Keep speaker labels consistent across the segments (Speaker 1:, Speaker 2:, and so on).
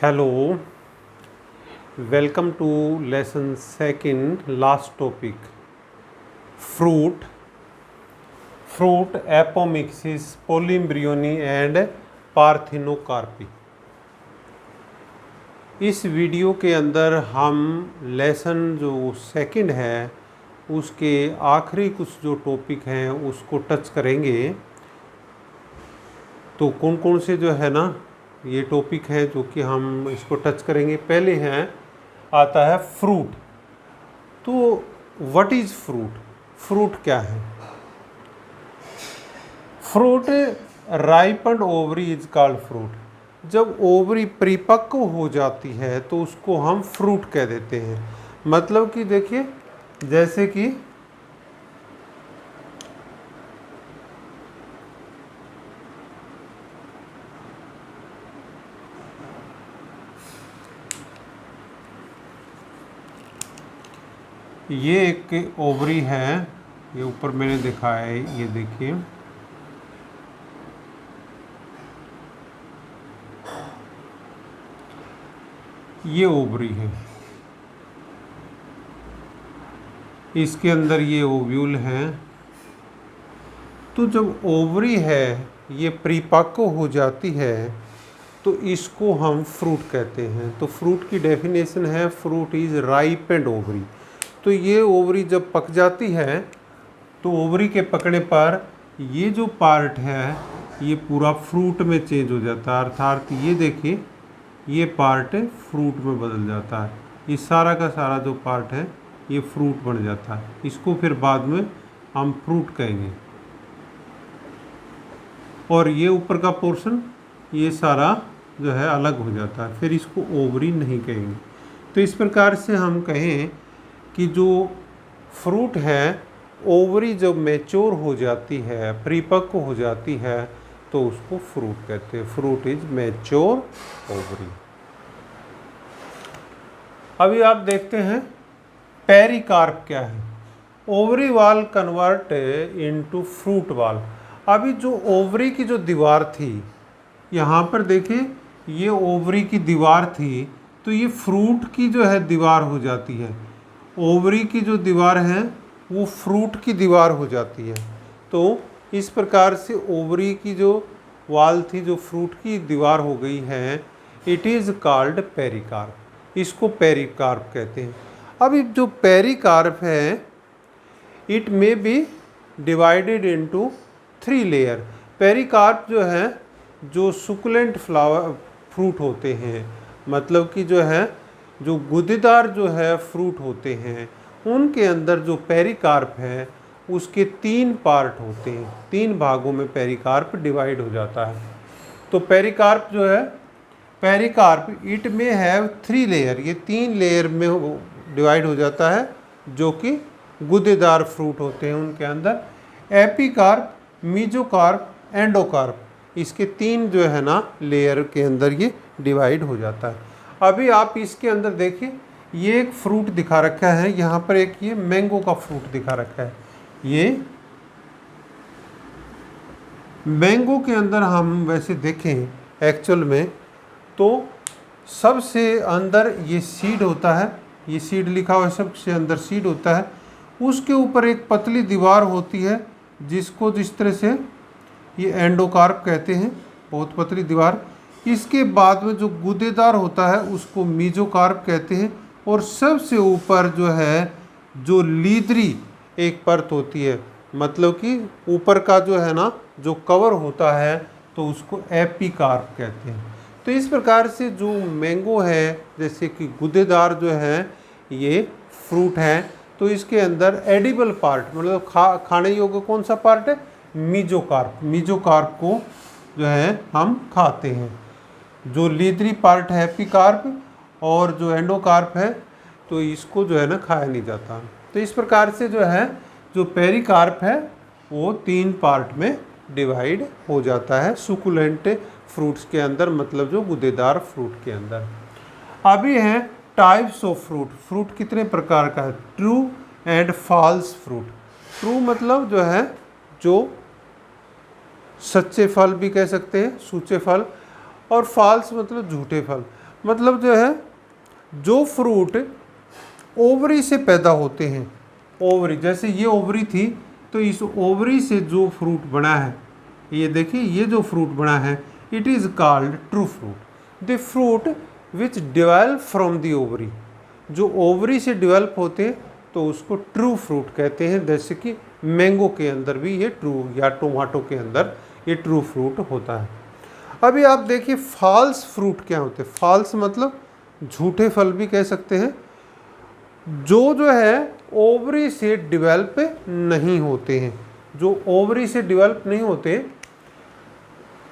Speaker 1: Hello, welcome to lesson second, last topic. Fruit, Apomixis, Polyembryony and Parthenocarpy. इस video के अंदर हम lesson जो सेकंड है उसके आखिरी कुछ जो टॉपिक हैं उसको टच करेंगे। तो कौन कौन से जो है ना ये टॉपिक है जो कि हम इसको टच करेंगे। पहले हैं आता है फ्रूट। तो व्हाट इज़ फ्रूट? फ्रूट क्या है? Fruit ripened ovary is called fruit. जब ओवरी परिपक्व हो जाती है तो उसको हम फ्रूट कह देते हैं। मतलब कि देखिए जैसे कि ये एक ओवरी है, ये ऊपर मैंने दिखाया है, ये देखिए ये ओवरी है, इसके अंदर ये ओव्यूल है। तो जब ओवरी है ये परिपक्व हो जाती है तो इसको हम फ्रूट कहते हैं। तो फ्रूट की डेफिनेशन है फ्रूट इज राइपेंड ओवरी। तो ये ओवरी जब पक जाती है तो ओवरी के पकने पर ये जो पार्ट है ये पूरा फ्रूट में चेंज हो जाता है। अर्थात ये देखिए ये पार्ट फ्रूट में बदल जाता है। ये सारा का सारा जो पार्ट है ये फ्रूट बन जाता है। इसको फिर बाद में हम फ्रूट कहेंगे। और ये ऊपर का पोर्शन ये सारा जो है अलग हो जाता है, फिर इसको ओवरी नहीं कहेंगे। तो इस प्रकार से हम कहें कि जो फ्रूट है ओवरी जब मैच्योर हो जाती है, परिपक्व हो जाती है तो उसको फ्रूट कहते हैं। Fruit is mature ovary. अभी आप देखते हैं पेरिकार्प क्या है। ओवरी वाल कन्वर्ट इनटू फ्रूट वाल। अभी जो ओवरी की जो दीवार थी, यहाँ पर देखिए ये ओवरी की दीवार थी तो ये फ्रूट की जो है दीवार हो जाती है। ओवरी की जो दीवार है वो फ्रूट की दीवार हो जाती है। तो इस प्रकार से ओवरी की जो वाल थी जो फ्रूट की दीवार हो गई है, इट इज़ कॉल्ड पेरिकार्प। इसको पेरिकार्प कहते हैं। अभी जो पेरिकार्प है it may be divided into 3 layer. Pericarp जो है जो सुकुलेंट फ्लावर फ्रूट होते हैं, मतलब कि जो है जो गूदेदार जो है फ्रूट होते हैं उनके अंदर जो पेरिकार्प है उसके 3 पार्ट होते हैं। 3 भागों में पेरिकार्प डिवाइड हो जाता है। तो पेरिकार्प जो है पेरिकार्प इट में हैव 3 लेयर। ये 3 लेयर में डिवाइड हो जाता है जो कि गूदेदार फ्रूट होते हैं उनके अंदर। एपिकार्प, मीजोकार्प, एंडोकार्प, इसके 3 जो है ना लेयर के अंदर ये डिवाइड हो जाता है। अभी आप इसके अंदर देखिए ये एक फ्रूट दिखा रखा है, यहाँ पर एक ये मैंगो का फ्रूट दिखा रखा है। ये मैंगो के अंदर हम वैसे देखें एक्चुअल में तो सबसे अंदर ये सीड होता है, ये सीड लिखा हुआ है, सबसे अंदर सीड होता है। उसके ऊपर एक पतली दीवार होती है जिसको जिस तरह से ये एंडोकार्प कहते हैं, बहुत पतली दीवार। इसके बाद में जो गूदेदार होता है उसको मीजोकार्प कहते हैं। और सबसे ऊपर जो है जो लीदरी एक परत होती है, मतलब कि ऊपर का जो है ना जो कवर होता है तो उसको एपिकार्प कहते हैं। तो इस प्रकार से जो मैंगो है जैसे कि गूदेदार जो है ये फ्रूट है तो इसके अंदर एडिबल पार्ट मतलब खाने योग्य कौन सा पार्ट है? मीजोकार्प। मीजोकार्प को जो है हम खाते हैं। जो लीदरी पार्ट है एपिकार्प और जो एंडोकार्प है तो इसको जो है ना खाया नहीं जाता। तो इस प्रकार से जो है जो पेरिकार्प है वो 3 पार्ट में डिवाइड हो जाता है सुकुलेंट फ्रूट्स के अंदर, मतलब जो गूदेदार फ्रूट के अंदर। अभी है टाइप्स ऑफ फ्रूट। फ्रूट कितने प्रकार का है? True and false fruit. True मतलब जो है जो सच्चे फल भी कह सकते हैं, सूचे फल, और फॉल्स मतलब झूठे फल। मतलब जो है जो फ्रूट ओवरी से पैदा होते हैं, ओवरी जैसे ये ओवरी थी तो इस ओवरी से जो फ्रूट बना है, ये देखिए ये जो फ्रूट बना है, it is called true fruit. The fruit which develop from the ovary, जो ओवरी से डेवलप होते हैं तो उसको ट्रू फ्रूट कहते हैं। जैसे कि मैंगो के अंदर भी ये ट्रू, या टोमाटो के अंदर ये ट्रू फ्रूट होता है। अभी आप देखिए फॉल्स फ्रूट क्या होते हैं। फॉल्स मतलब झूठे फल भी कह सकते हैं, जो है ओवरी से डेवलप नहीं होते हैं, जो ओवरी से डेवलप नहीं होते।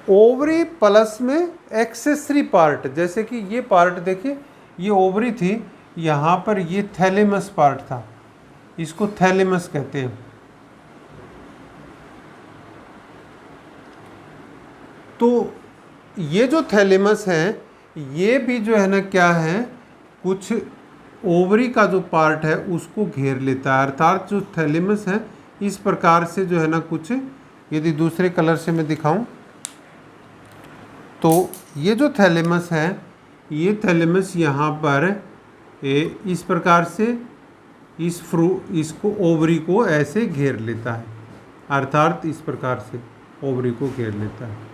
Speaker 1: ओवरी प्लस में एक्सेसरी पार्ट, जैसे कि ये पार्ट देखिए, ये ओवरी थी, यहाँ पर ये थैलेमस पार्ट था, इसको थैलेमस कहते हैं। तो ये जो थैलेमस है, ये भी जो है ना क्या है, कुछ ओवरी का जो पार्ट है उसको घेर लेता है। अर्थात जो थैलेमस है इस प्रकार से जो है ना कुछ, यदि दूसरे कलर से मैं दिखाऊं तो ये जो थैलेमस है, ये थैलेमस यहाँ पर इस प्रकार से इसको ओवरी को ऐसे घेर लेता है, अर्थात इस प्रकार से ओवरी को घेर लेता है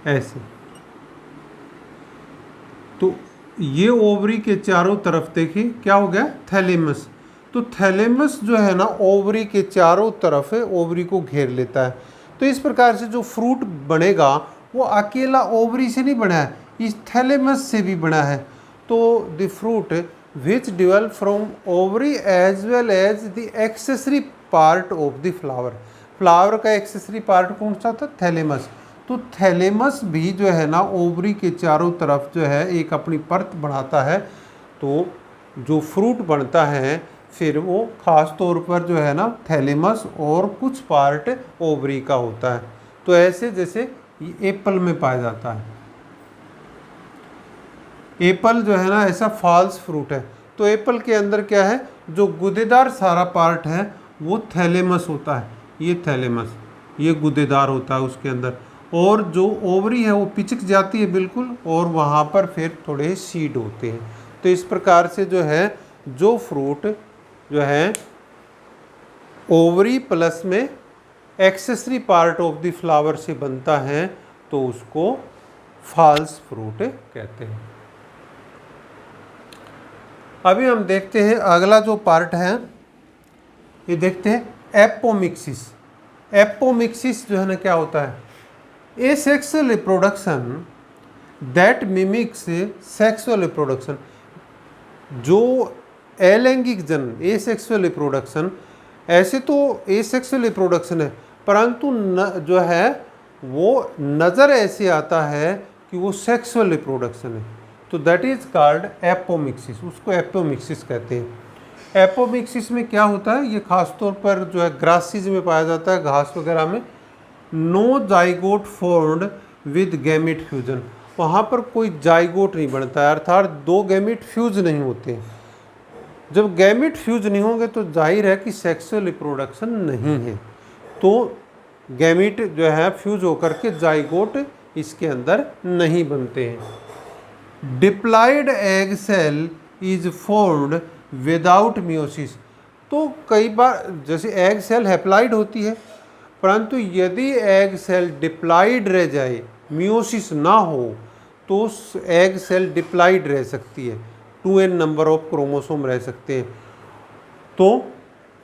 Speaker 1: ऐसे। तो ये ओवरी के चारों तरफ देखिए क्या हो गया, थैलेमस। तो थैलेमस जो है ना ओवरी के चारों तरफ ओवरी को घेर लेता है। तो इस प्रकार से जो फ्रूट बनेगा वो अकेला ओवरी से नहीं बना है, इस थैलेमस से भी बना है। तो the fruit which develop from ovary as well as the accessory part of the flower. Flower का एक्सेसरी पार्ट कौन सा था, थैलेमस। तो थैलेमस भी जो है ना ओवरी के चारों तरफ जो है एक अपनी परत बनाता है। तो जो फ्रूट बनता है फिर वो खास तौर पर जो है ना थैलेमस और कुछ पार्ट ओवरी का होता है। तो ऐसे जैसे ये एप्पल में पाया जाता है, एप्पल जो है ना ऐसा फॉल्स फ्रूट है। तो एप्पल के अंदर क्या है, जो गुदेदार सारा पार्ट है वो थैलेमस होता है, ये थैलेमस, ये गुदेदार होता है उसके अंदर। और जो ओवरी है वो पिचक जाती है बिल्कुल, और वहाँ पर फिर थोड़े सीड होते हैं। तो इस प्रकार से जो है जो फ्रूट जो है ओवरी प्लस में accessory part of the flower से बनता है तो उसको फॉल्स फ्रूट कहते हैं। अभी हम देखते हैं अगला जो पार्ट है, ये देखते हैं एपोमिक्सिस। एपोमिक्सिस जो है ना क्या होता है, asexual reproduction that mimics sexual reproduction. जो अलैंगिक जन्म, एसेक्सुअल रिप्रोडक्शन, ऐसे तो एसेक्सुअल रिप्रोडक्शन है परंतु जो है वो नज़र ऐसे आता है कि वो सेक्सुअल रिप्रोडक्शन है, तो दैट इज़ कॉल्ड एपोमिक्सिस, उसको एपोमिक्सिस कहते हैं। एपोमिक्सिस में क्या होता है, ये खासतौर पर जो है ग्रासीज में पाया जाता है, घास वगैरह में। No zygote formed with gamete fusion, वहाँ पर कोई जाइगोट नहीं बनता है, अर्थात दो गैमेट फ्यूज नहीं होते। जब गैमेट फ्यूज नहीं होंगे तो जाहिर है कि सेक्सुअल रिप्रोडक्शन नहीं है। तो गैमेट जो है फ्यूज होकर के जाइगोट इसके अंदर नहीं बनते हैं। Diploid egg cell is formed without meiosis. तो कई बार जैसे एग सेल हैप्लॉइड होती है, परंतु यदि एग सेल डिप्लॉयड रह जाए, मियोसिस ना हो, तो एग सेल डिप्लॉयड रह सकती है, 2n नंबर ऑफ क्रोमोसोम रह सकते हैं। तो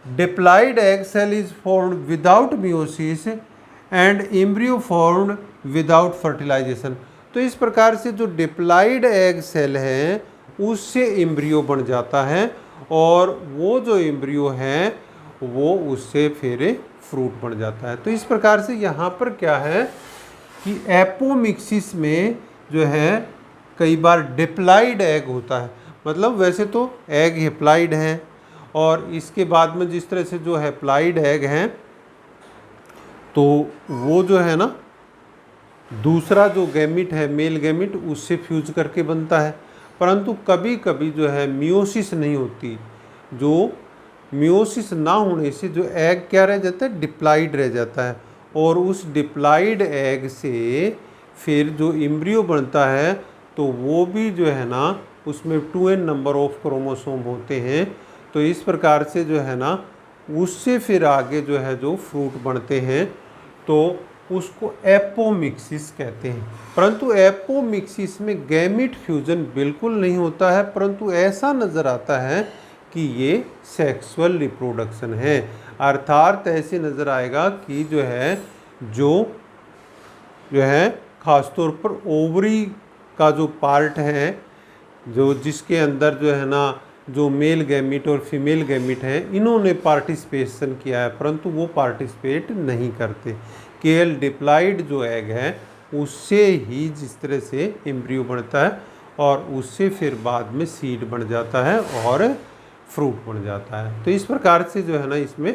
Speaker 1: diploid egg cell is formed without meiosis and embryo formed without fertilisation. तो इस प्रकार से जो डिप्लॉयड एग सेल है उससे एम्ब्रियो बन जाता है, और वो जो एम्ब्रियो है वो उससे फिर फ्रूट बन जाता है। तो इस प्रकार से यहाँ पर क्या है कि एपोमिक्सिस में जो है कई बार डिप्लॉयड एग होता है, मतलब वैसे तो एग हैप्लॉइड हैं, और इसके बाद में जिस तरह से जो हैप्लॉइड एग हैं तो वो जो है ना दूसरा जो गैमिट है, मेल गैमिट, उससे फ्यूज करके बनता है। परंतु कभी कभी जो है मियोसिस नहीं होती, जो मियोसिस ना होने से जो एग क्या रह जाता है, डिप्लॉयड रह जाता है, और उस डिप्लॉयड एग से फिर जो एम्ब्रियो बनता है तो वो भी जो है ना उसमें 2n नंबर ऑफ क्रोमोसोम होते हैं। तो इस प्रकार से जो है ना उससे फिर आगे जो है जो फ्रूट बनते हैं तो उसको एपोमिक्सिस कहते हैं। परंतु एपोमिक्सिस में गैमीट फ्यूजन बिल्कुल नहीं होता है, परंतु ऐसा नज़र आता है कि ये सेक्सुअल रिप्रोडक्शन है। अर्थात ऐसे नज़र आएगा कि जो है ख़ासतौर पर ओवरी का जो पार्ट है, जो जिसके अंदर जो है ना जो मेल गैमीट और फीमेल गैमीट हैं, इन्होंने पार्टिसिपेशन किया है, परंतु वो पार्टिसिपेट नहीं करते। केवल डिप्लॉइड जो एग है उससे ही जिस तरह से एम्ब्रियो बनता है और उससे फिर बाद में सीड बन जाता है और फ्रूट बन जाता है। तो इस प्रकार से जो है ना इसमें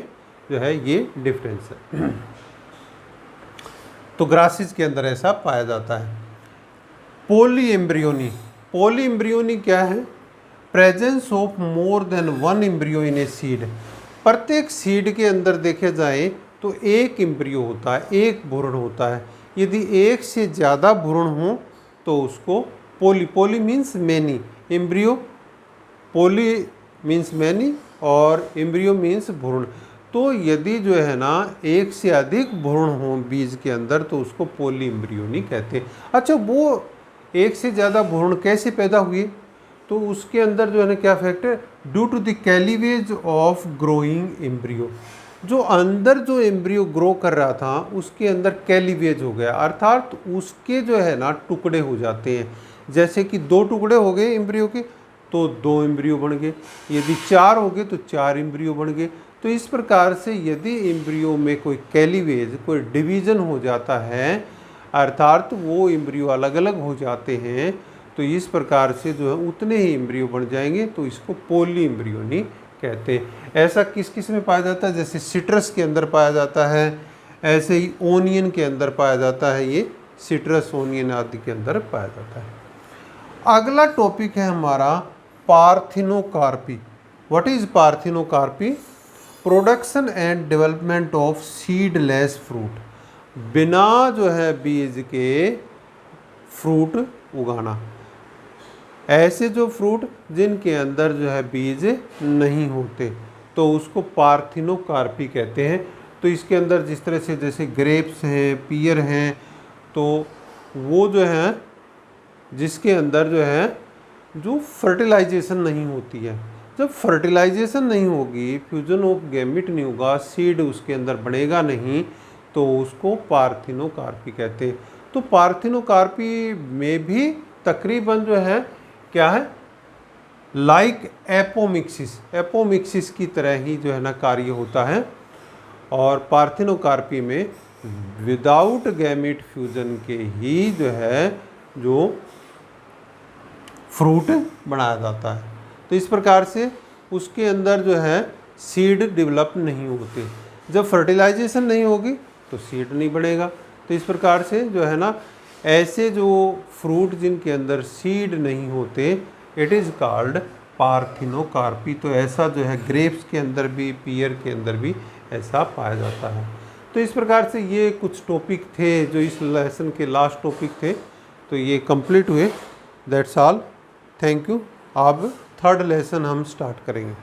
Speaker 1: जो है ये डिफरेंस है। तो ग्रासिस के अंदर ऐसा पाया जाता है। पॉली एम्ब्रियोनी, पॉली एम्ब्रियोनी क्या है? Presence of more than one embryo in a seed. प्रत्येक सीड के अंदर देखे जाए तो एक एम्ब्रियो होता है, एक भ्रूण होता है। यदि एक से ज़्यादा भ्रूण हो तो उसको poly, poly means many, embryo poly means many और एम्ब्रियो मीन्स भ्रूण। तो यदि जो है ना एक से अधिक भ्रूण हो बीज के अंदर तो उसको पॉली एम्ब्रियोनी कहते हैं। अच्छा, वो एक से ज़्यादा भ्रूण कैसे पैदा हुए? तो उसके अंदर जो है ना क्या फैक्ट है? Due to the cleavage of growing embryo. जो अंदर जो एम्ब्रियो ग्रो कर रहा था उसके अंदर कैलीवेज हो गया, अर्थात उसके जो है ना टुकड़े हो जाते हैं। जैसे कि 2 टुकड़े हो गए एम्ब्रियो के तो 2 एम्ब्रियो बन गए, यदि 4 हो गए तो 4 एम्ब्रियो बन गए। तो इस प्रकार से यदि एम्ब्रियो में कोई कैलीवेज, कोई डिवीज़न हो जाता है, अर्थात वो एम्ब्रियो अलग अलग हो जाते हैं, तो इस प्रकार से जो है उतने ही एम्ब्रियो बन जाएंगे, तो इसको पॉली एम्ब्रियोनी कहते हैं। ऐसा किस किस में पाया जाता है? जैसे सिट्रस के अंदर पाया जाता है, ऐसे ही ओनियन के अंदर पाया जाता है, ये सिट्रस ओनियन आदि के अंदर पाया जाता है। अगला टॉपिक है हमारा parthenocarpy. What is parthenocarpy? Production and development of seedless fruit. बिना जो है बीज के फ्रूट उगाना, ऐसे जो फ्रूट जिनके अंदर जो है बीज नहीं होते तो उसको पार्थिनोकार्पी कहते हैं। तो इसके अंदर जिस तरह से जैसे ग्रेप्स हैं, पियर हैं, तो वो जो है जिसके अंदर जो है जो फर्टिलाइजेशन नहीं होती है। जब फर्टिलाइजेशन नहीं होगी, फ्यूजन ऑफ गैमेट नहीं होगा, सीड उसके अंदर बनेगा नहीं, तो उसको पार्थिनोकार्पी कहते हैं। तो पार्थिनोकार्पी में भी तकरीबन जो है क्या है, लाइक एपोमिक्सिस, एपोमिक्सिस की तरह ही जो है ना कार्य होता है। और पार्थिनोकार्पी में विदाउट गैमेट फ्यूजन के ही जो है जो फ्रूट बनाया जाता है। तो इस प्रकार से उसके अंदर जो है सीड डेवलप नहीं होते। जब फर्टिलाइजेशन नहीं होगी तो सीड नहीं बनेगा। तो इस प्रकार से जो है ना ऐसे जो फ्रूट जिनके अंदर सीड नहीं होते, इट इज़ कॉल्ड पार्थिनोकार्पी। तो ऐसा जो है ग्रेप्स के अंदर भी, पियर के अंदर भी ऐसा पाया जाता है। तो इस प्रकार से ये कुछ टॉपिक थे जो इस लेसन के लास्ट टॉपिक थे, तो ये कंप्लीट हुए। That's all, thank you. अब 3rd लेसन हम स्टार्ट करेंगे।